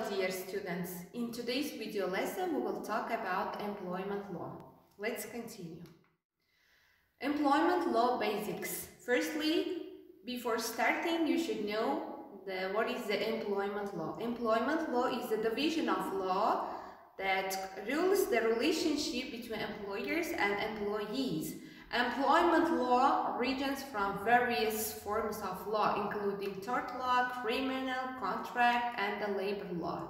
dear students, in today's video lesson we will talk about employment law. Let's continue. Employment law basics. Firstly, before starting you should know what is the employment law. Employment law is the division of law that rules the relationship between employers and employees. Employment law originates from various forms of law, including tort law, criminal, contract, and the labor law.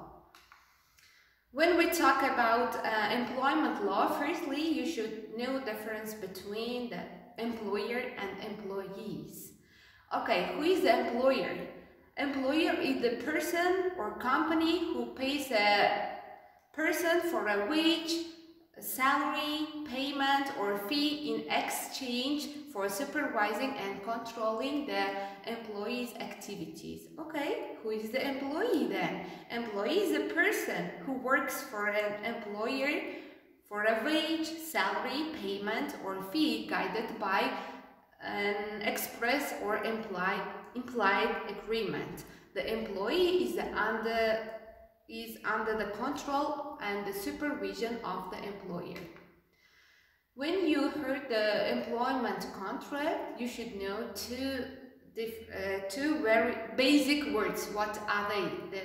When we talk about employment law, firstly, you should know the difference between the employer and employees. Okay, who is the employer? Employer is the person or company who pays a person for a wage, salary, payment or fee in exchange for supervising and controlling the employee's activities. Okay, who is the employee then? Employee is a person who works for an employer for a wage, salary, payment or fee guided by an express or implied agreement. The employee is under the control and the supervision of the employer. When you heard the employment contract, you should know two very basic words. What are they? The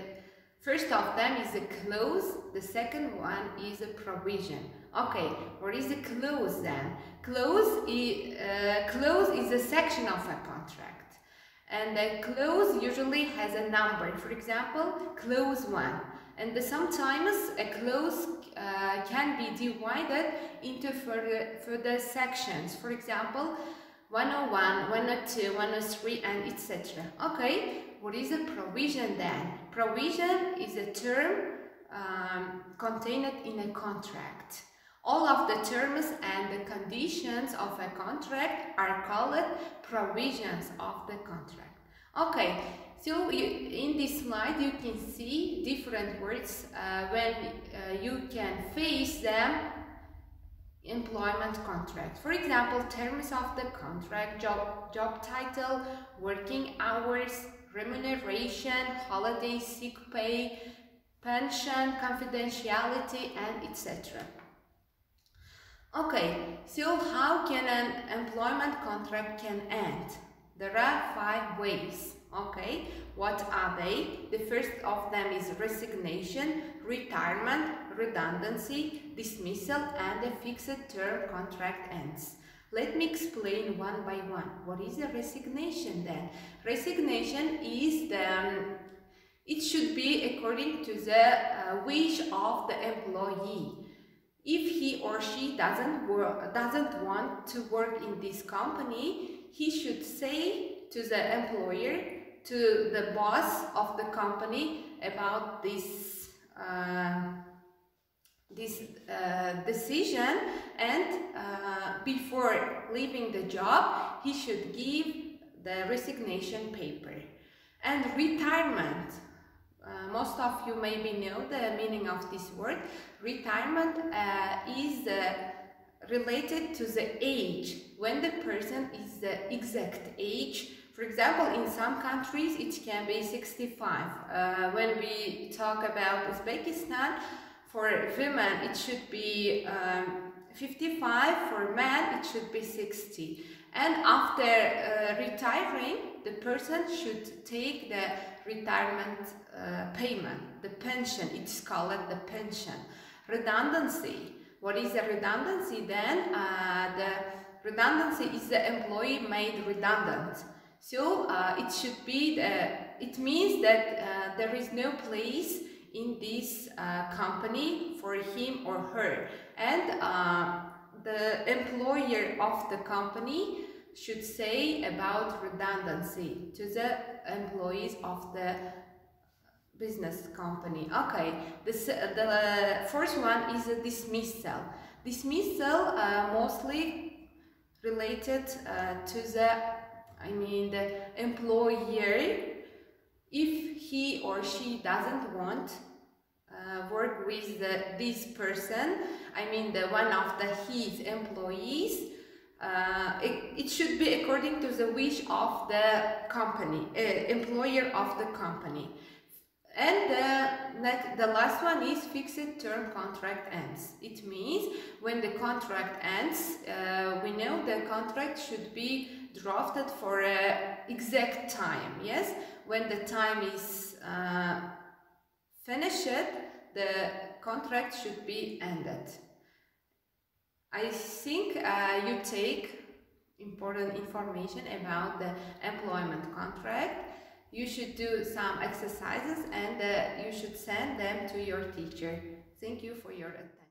first of them is a clause, the second one is a provision. Okay, what is a clause then? Clause is a section of a contract, and the clause usually has a number. For example, clause 1. And sometimes a clause can be divided into further sections. For example, 101, 102, 103, and etc. Okay, what is a provision then? Provision is a term contained in a contract. All of the terms and the conditions of a contract are called provisions of the contract. Okay. So in this slide you can see different words when you can face them. Employment contract. For example, terms of the contract, job title, working hours, remuneration, holiday, sick pay, pension, confidentiality, and etc. Okay, so how can an employment contract can end? There are 5 ways. Okay, what are they? The first of them is resignation, retirement, redundancy, dismissal, and a fixed term contract ends. Let me explain one by one. What is a resignation then? Resignation is it should be according to the wish of the employee. If he or she doesn't want to work in this company, he should say to the employer, to the boss of the company about this decision, and before leaving the job he should give the resignation paper. And retirement, most of you maybe know the meaning of this word. Retirement is related to the age, when the person is the exact age. For example, in some countries it can be 65. When we talk about Uzbekistan, for women it should be 55, for men it should be 60. And after retiring, the person should take the retirement payment, the pension. It's called the pension. Redundancy. What is a redundancy then? The redundancy is the employee made redundant. So it means that there is no place in this company for him or her, and the employer of the company should say about redundancy to the employees of the business company. Okay, the first one is a dismissal. Dismissal mostly related to the employer. If he or she doesn't want work with this person, the one of his employees, it should be according to the wish of the company, employer of the company. And the the last one is fixed term contract ends. It means when the contract ends, we know the contract should be drafted for an exact time. Yes, when the time is finished, the contract should be ended. I think you take important information about the employment contract. You should do some exercises and you should send them to your teacher. Thank you for your attention.